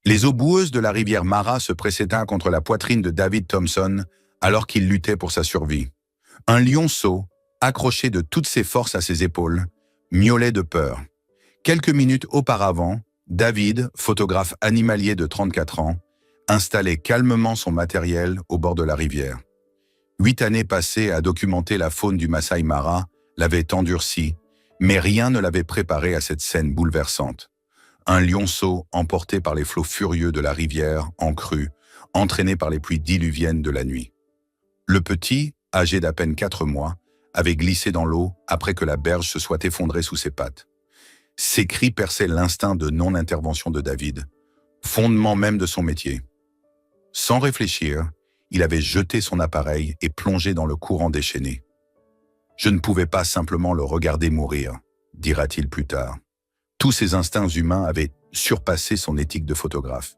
Les eaux boueuses de la rivière Mara se précipitaient contre la poitrine de David Thompson alors qu'il luttait pour sa survie. Un lionceau, accroché de toutes ses forces à ses épaules, miaulait de peur. Quelques minutes auparavant, David, photographe animalier de 34 ans, installait calmement son matériel au bord de la rivière. 8 années passées à documenter la faune du Masai Mara l'avaient endurci, mais rien ne l'avait préparé à cette scène bouleversante. Un lionceau emporté par les flots furieux de la rivière en crue, entraîné par les pluies diluviennes de la nuit. Le petit, âgé d'à peine 4 mois, avait glissé dans l'eau après que la berge se soit effondrée sous ses pattes. Ses cris perçaient l'instinct de non-intervention de David, fondement même de son métier. Sans réfléchir, il avait jeté son appareil et plongé dans le courant déchaîné. « Je ne pouvais pas simplement le regarder mourir », dira-t-il plus tard. Tous ses instincts humains avaient surpassé son éthique de photographe.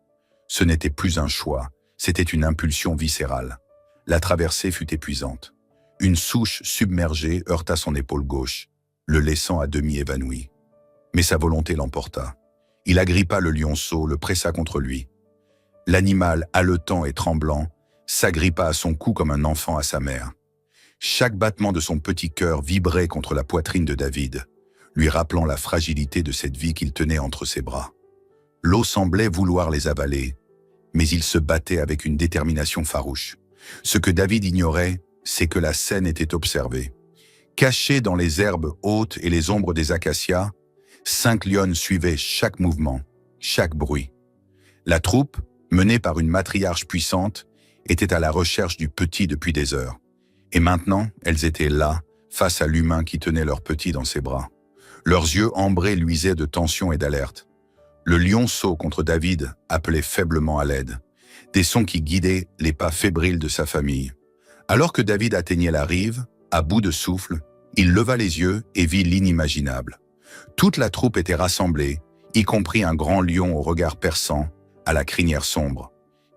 Ce n'était plus un choix, c'était une impulsion viscérale. La traversée fut épuisante. Une souche submergée heurta son épaule gauche, le laissant à demi évanoui. Mais sa volonté l'emporta. Il agrippa le lionceau, le pressa contre lui. L'animal, haletant et tremblant, s'agrippa à son cou comme un enfant à sa mère. Chaque battement de son petit cœur vibrait contre la poitrine de David, lui rappelant la fragilité de cette vie qu'il tenait entre ses bras. L'eau semblait vouloir les avaler, mais il se battait avec une détermination farouche. Ce que David ignorait, c'est que la scène était observée. Cachés dans les herbes hautes et les ombres des acacias, 5 lionnes suivaient chaque mouvement, chaque bruit. La troupe, menée par une matriarche puissante, était à la recherche du petit depuis des heures. Et maintenant, elles étaient là, face à l'humain qui tenait leur petit dans ses bras. Leurs yeux ambrés luisaient de tension et d'alerte. Le lionceau contre David appelait faiblement à l'aide, des sons qui guidaient les pas fébriles de sa famille. Alors que David atteignait la rive, à bout de souffle, il leva les yeux et vit l'inimaginable. Toute la troupe était rassemblée, y compris un grand lion au regard perçant, à la crinière sombre.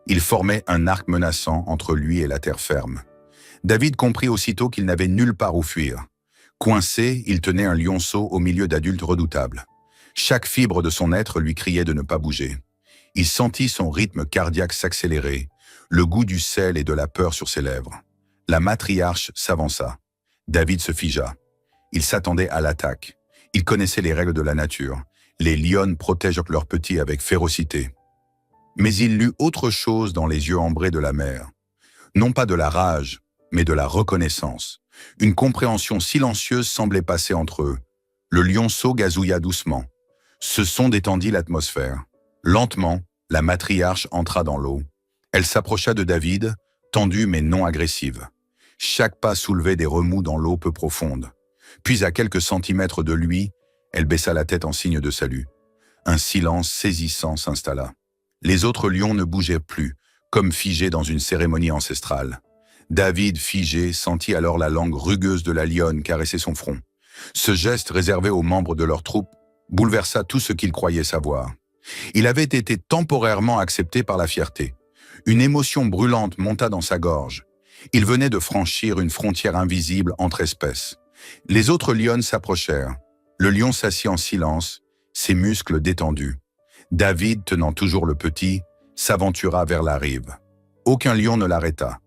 Il formait un arc menaçant entre lui et la terre ferme. David comprit aussitôt qu'il n'avait nulle part où fuir. Coincé, il tenait un lionceau au milieu d'adultes redoutables. Chaque fibre de son être lui criait de ne pas bouger. Il sentit son rythme cardiaque s'accélérer, le goût du sel et de la peur sur ses lèvres. La matriarche s'avança. David se figea. Il s'attendait à l'attaque. Il connaissait les règles de la nature. Les lionnes protègent leurs petits avec férocité. Mais il lut autre chose dans les yeux ambrés de la mère. Non pas de la rage, mais de la reconnaissance. Une compréhension silencieuse semblait passer entre eux. Le lionceau gazouilla doucement. Ce son détendit l'atmosphère. Lentement, la matriarche entra dans l'eau. Elle s'approcha de David, tendue mais non agressive. Chaque pas soulevait des remous dans l'eau peu profonde. Puis à quelques centimètres de lui, elle baissa la tête en signe de salut. Un silence saisissant s'installa. Les autres lions ne bougeaient plus, comme figés dans une cérémonie ancestrale. David, figé, sentit alors la langue rugueuse de la lionne caresser son front. Ce geste réservé aux membres de leur troupe bouleversa tout ce qu'il croyait savoir. Il avait été temporairement accepté par la fierté. Une émotion brûlante monta dans sa gorge. Il venait de franchir une frontière invisible entre espèces. Les autres lionnes s'approchèrent. Le lion s'assit en silence, ses muscles détendus. David, tenant toujours le petit, s'aventura vers la rive. Aucun lion ne l'arrêta.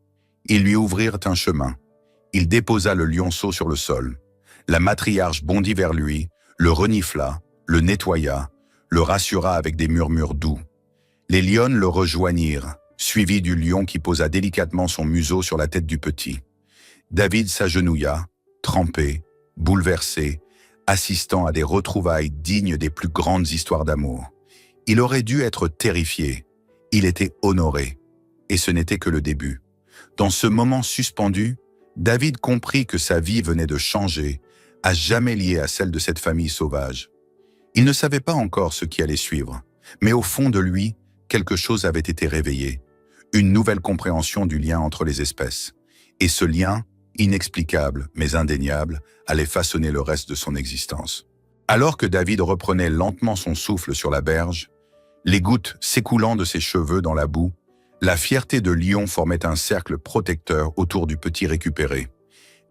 Ils lui ouvrirent un chemin. Il déposa le lionceau sur le sol. La matriarche bondit vers lui, le renifla, le nettoya, le rassura avec des murmures doux. Les lionnes le rejoignirent, suivis du lion qui posa délicatement son museau sur la tête du petit. David s'agenouilla, trempé, bouleversé, assistant à des retrouvailles dignes des plus grandes histoires d'amour. Il aurait dû être terrifié. Il était honoré. Et ce n'était que le début. Dans ce moment suspendu, David comprit que sa vie venait de changer, à jamais liée à celle de cette famille sauvage. Il ne savait pas encore ce qui allait suivre, mais au fond de lui, quelque chose avait été réveillé, une nouvelle compréhension du lien entre les espèces. Et ce lien, inexplicable mais indéniable, allait façonner le reste de son existence. Alors que David reprenait lentement son souffle sur la berge, les gouttes s'écoulant de ses cheveux dans la boue, la fierté de lion formait un cercle protecteur autour du petit récupéré.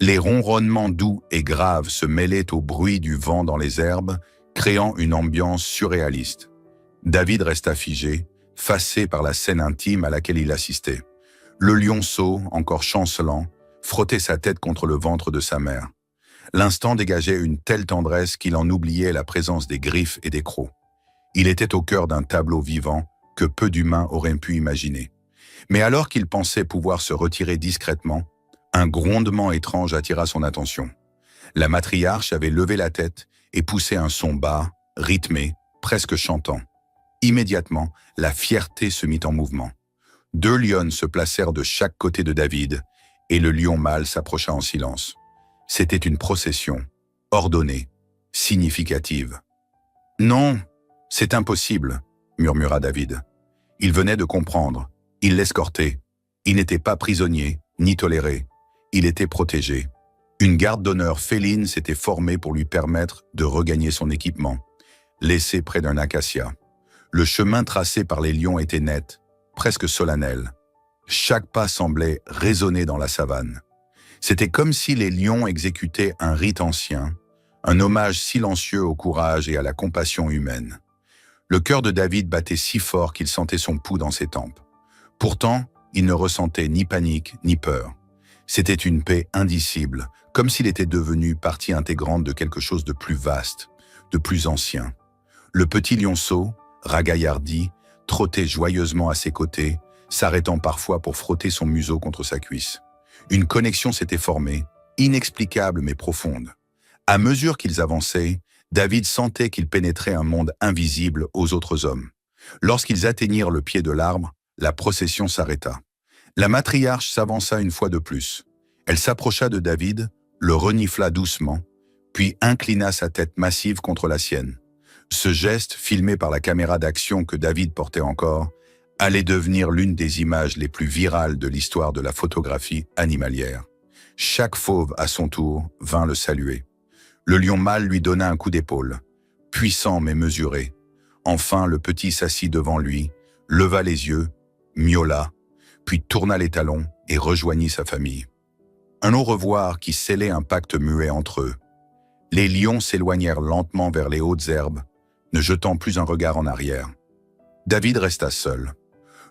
Les ronronnements doux et graves se mêlaient au bruit du vent dans les herbes, créant une ambiance surréaliste. David resta figé, fassé par la scène intime à laquelle il assistait. Le lionceau, encore chancelant, frottait sa tête contre le ventre de sa mère. L'instant dégageait une telle tendresse qu'il en oubliait la présence des griffes et des crocs. Il était au cœur d'un tableau vivant que peu d'humains auraient pu imaginer. Mais alors qu'il pensait pouvoir se retirer discrètement, un grondement étrange attira son attention. La matriarche avait levé la tête et poussé un son bas, rythmé, presque chantant. Immédiatement, la fierté se mit en mouvement. 2 lionnes se placèrent de chaque côté de David, et le lion mâle s'approcha en silence. C'était une procession, ordonnée, significative. « Non, c'est impossible », murmura David. Il venait de comprendre. Il l'escortait. Il n'était pas prisonnier, ni toléré. Il était protégé. Une garde d'honneur féline s'était formée pour lui permettre de regagner son équipement, laissé près d'un acacia. Le chemin tracé par les lions était net, presque solennel. Chaque pas semblait résonner dans la savane. C'était comme si les lions exécutaient un rite ancien, un hommage silencieux au courage et à la compassion humaine. Le cœur de David battait si fort qu'il sentait son pouls dans ses tempes. Pourtant, il ne ressentait ni panique ni peur. C'était une paix indicible, comme s'il était devenu partie intégrante de quelque chose de plus vaste, de plus ancien. Le petit lionceau, ragaillardi, trottait joyeusement à ses côtés, s'arrêtant parfois pour frotter son museau contre sa cuisse. Une connexion s'était formée, inexplicable mais profonde. À mesure qu'ils avançaient, David sentait qu'ils pénétraient un monde invisible aux autres hommes. Lorsqu'ils atteignirent le pied de l'arbre, la procession s'arrêta. La matriarche s'avança une fois de plus. Elle s'approcha de David, le renifla doucement, puis inclina sa tête massive contre la sienne. Ce geste, filmé par la caméra d'action que David portait encore, allait devenir l'une des images les plus virales de l'histoire de la photographie animalière. Chaque fauve, à son tour, vint le saluer. Le lion mâle lui donna un coup d'épaule, puissant mais mesuré. Enfin, le petit s'assit devant lui, leva les yeux, miaula, puis tourna les talons et rejoignit sa famille. Un au revoir qui scellait un pacte muet entre eux. Les lions s'éloignèrent lentement vers les hautes herbes, ne jetant plus un regard en arrière. David resta seul.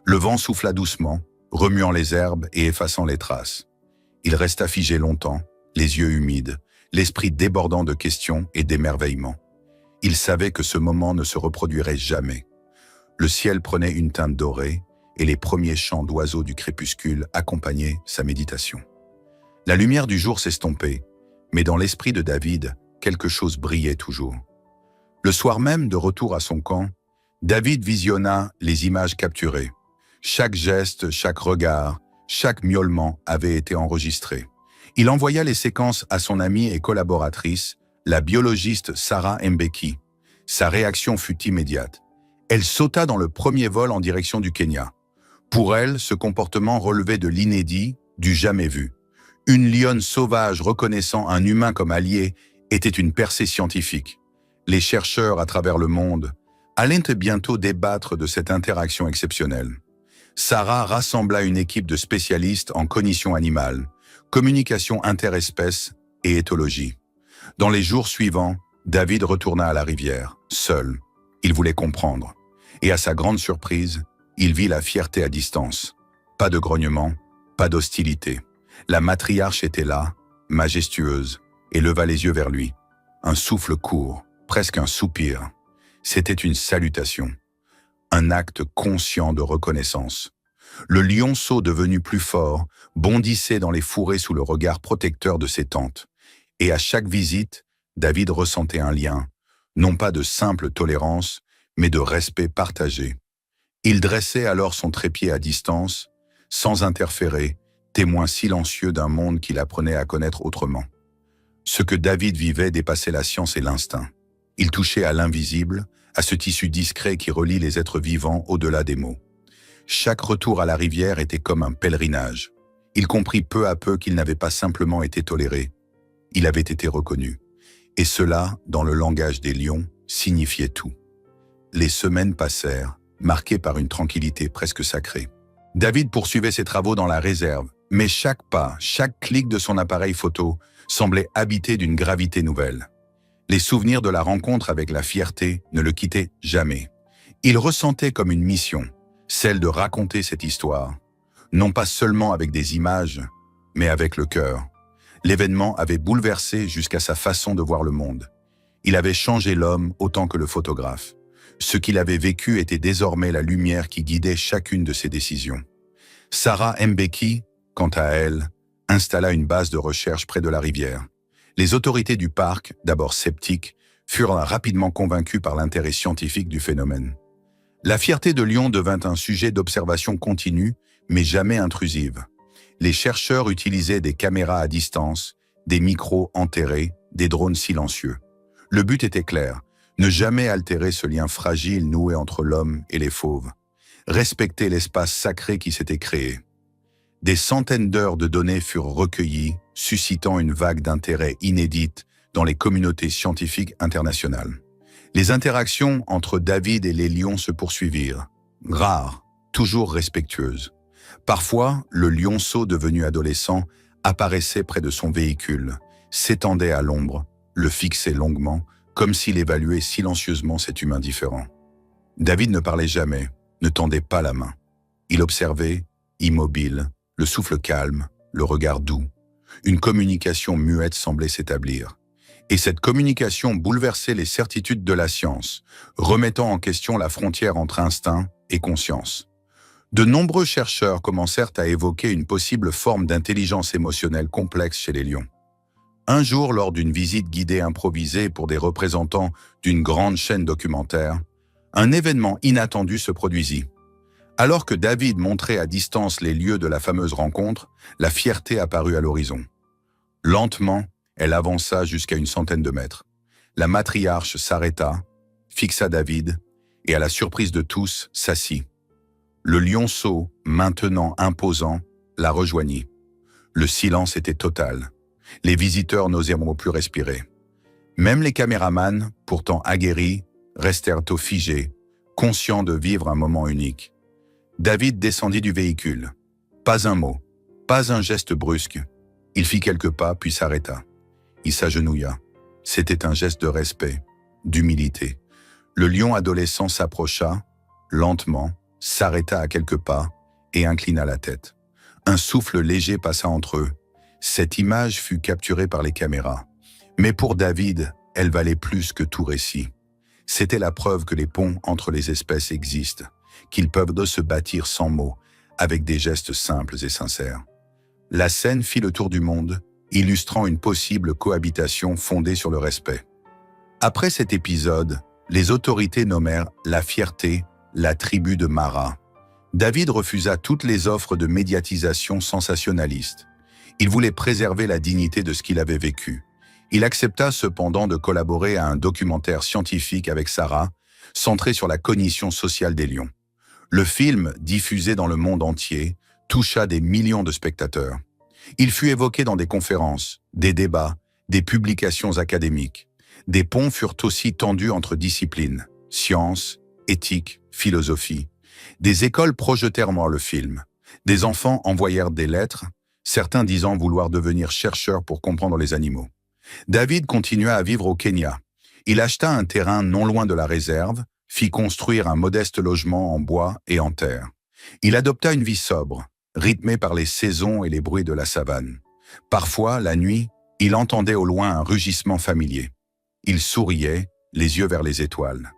Le vent souffla doucement, remuant les herbes et effaçant les traces. Il resta figé longtemps, les yeux humides, l'esprit débordant de questions et d'émerveillement. Il savait que ce moment ne se reproduirait jamais. Le ciel prenait une teinte dorée et les premiers chants d'oiseaux du crépuscule accompagnaient sa méditation. La lumière du jour s'estompait, mais dans l'esprit de David, quelque chose brillait toujours. Le soir même, de retour à son camp, David visionna les images capturées. Chaque geste, chaque regard, chaque miaulement avait été enregistré. Il envoya les séquences à son amie et collaboratrice, la biologiste Sarah Mbeki. Sa réaction fut immédiate. Elle sauta dans le premier vol en direction du Kenya. Pour elle, ce comportement relevait de l'inédit, du jamais vu. Une lionne sauvage reconnaissant un humain comme allié était une percée scientifique. Les chercheurs à travers le monde allaient bientôt débattre de cette interaction exceptionnelle. Sarah rassembla une équipe de spécialistes en cognition animale, communication interespèces et éthologie. Dans les jours suivants, David retourna à la rivière, seul. Il voulait comprendre. Et à sa grande surprise, il vit la fierté à distance. Pas de grognement, pas d'hostilité. La matriarche était là, majestueuse, et leva les yeux vers lui. Un souffle court, presque un soupir. C'était une salutation. Un acte conscient de reconnaissance. Le lionceau devenu plus fort bondissait dans les fourrés sous le regard protecteur de ses tantes. Et à chaque visite, David ressentait un lien, non pas de simple tolérance, mais de respect partagé. Il dressait alors son trépied à distance, sans interférer, témoin silencieux d'un monde qu'il apprenait à connaître autrement. Ce que David vivait dépassait la science et l'instinct. Il touchait à l'invisible, à ce tissu discret qui relie les êtres vivants au-delà des mots. Chaque retour à la rivière était comme un pèlerinage. Il comprit peu à peu qu'il n'avait pas simplement été toléré, il avait été reconnu. Et cela, dans le langage des lions, signifiait tout. Les semaines passèrent, marquées par une tranquillité presque sacrée. David poursuivait ses travaux dans la réserve, mais chaque pas, chaque clic de son appareil photo semblait habité d'une gravité nouvelle. Les souvenirs de la rencontre avec la fierté ne le quittaient jamais. Il ressentait comme une mission, celle de raconter cette histoire, non pas seulement avec des images, mais avec le cœur. L'événement avait bouleversé jusqu'à sa façon de voir le monde. Il avait changé l'homme autant que le photographe. Ce qu'il avait vécu était désormais la lumière qui guidait chacune de ses décisions. Sarah Mbeki, quant à elle, installa une base de recherche près de la rivière. Les autorités du parc, d'abord sceptiques, furent rapidement convaincus par l'intérêt scientifique du phénomène. La fierté de Lyon devint un sujet d'observation continue, mais jamais intrusive. Les chercheurs utilisaient des caméras à distance, des micros enterrés, des drones silencieux. Le but était clair, ne jamais altérer ce lien fragile noué entre l'homme et les fauves. Respecter l'espace sacré qui s'était créé. Des centaines d'heures de données furent recueillies, suscitant une vague d'intérêt inédite dans les communautés scientifiques internationales. Les interactions entre David et les lions se poursuivirent, rares, toujours respectueuses. Parfois, le lionceau devenu adolescent apparaissait près de son véhicule, s'étendait à l'ombre, le fixait longuement, comme s'il évaluait silencieusement cet humain différent. David ne parlait jamais, ne tendait pas la main. Il observait, immobile, le souffle calme, le regard doux. Une communication muette semblait s'établir. Et cette communication bouleversait les certitudes de la science, remettant en question la frontière entre instinct et conscience. De nombreux chercheurs commencèrent à évoquer une possible forme d'intelligence émotionnelle complexe chez les lions. Un jour, lors d'une visite guidée improvisée pour des représentants d'une grande chaîne documentaire, un événement inattendu se produisit. Alors que David montrait à distance les lieux de la fameuse rencontre, la fierté apparut à l'horizon. Lentement, elle avança jusqu'à une centaine de mètres. La matriarche s'arrêta, fixa David, et à la surprise de tous, s'assit. Le lionceau, maintenant imposant, la rejoignit. Le silence était total. Les visiteurs n'osèrent plus respirer. Même les caméramans, pourtant aguerris, restèrent figés, conscients de vivre un moment unique. David descendit du véhicule. Pas un mot, pas un geste brusque. Il fit quelques pas, puis s'arrêta. Il s'agenouilla. C'était un geste de respect, d'humilité. Le lion adolescent s'approcha, lentement, s'arrêta à quelques pas et inclina la tête. Un souffle léger passa entre eux. Cette image fut capturée par les caméras. Mais pour David, elle valait plus que tout récit. C'était la preuve que les ponts entre les espèces existent, qu'ils peuvent se bâtir sans mots, avec des gestes simples et sincères. La scène fit le tour du monde, illustrant une possible cohabitation fondée sur le respect. Après cet épisode, les autorités nommèrent la fierté la tribu de Mara. David refusa toutes les offres de médiatisation sensationnaliste. Il voulait préserver la dignité de ce qu'il avait vécu. Il accepta cependant de collaborer à un documentaire scientifique avec Sarah, centré sur la cognition sociale des lions. Le film, diffusé dans le monde entier, toucha des millions de spectateurs. Il fut évoqué dans des conférences, des débats, des publications académiques. Des ponts furent aussi tendus entre disciplines, sciences, éthique, philosophie. Des écoles projetèrent le film. Des enfants envoyèrent des lettres, certains disant vouloir devenir chercheurs pour comprendre les animaux. David continua à vivre au Kenya. Il acheta un terrain non loin de la réserve, fit construire un modeste logement en bois et en terre. Il adopta une vie sobre, rythmée par les saisons et les bruits de la savane. Parfois, la nuit, il entendait au loin un rugissement familier. Il souriait, les yeux vers les étoiles.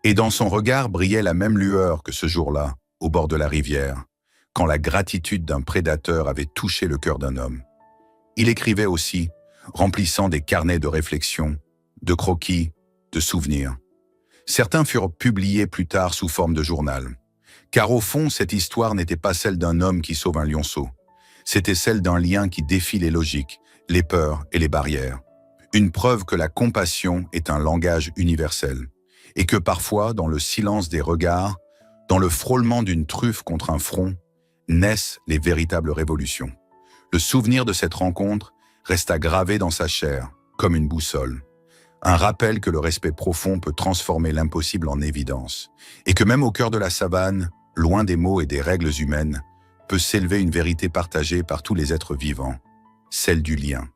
Et dans son regard brillait la même lueur que ce jour-là, au bord de la rivière, quand la gratitude d'un prédateur avait touché le cœur d'un homme. Il écrivait aussi, remplissant des carnets de réflexion, de croquis, de souvenirs. Certains furent publiés plus tard sous forme de journal. Car au fond, cette histoire n'était pas celle d'un homme qui sauve un lionceau. C'était celle d'un lien qui défie les logiques, les peurs et les barrières. Une preuve que la compassion est un langage universel. Et que parfois, dans le silence des regards, dans le frôlement d'une truffe contre un front, naissent les véritables révolutions. Le souvenir de cette rencontre resta gravé dans sa chair, comme une boussole. Un rappel que le respect profond peut transformer l'impossible en évidence, et que même au cœur de la savane, loin des mots et des règles humaines, peut s'élever une vérité partagée par tous les êtres vivants, celle du lien.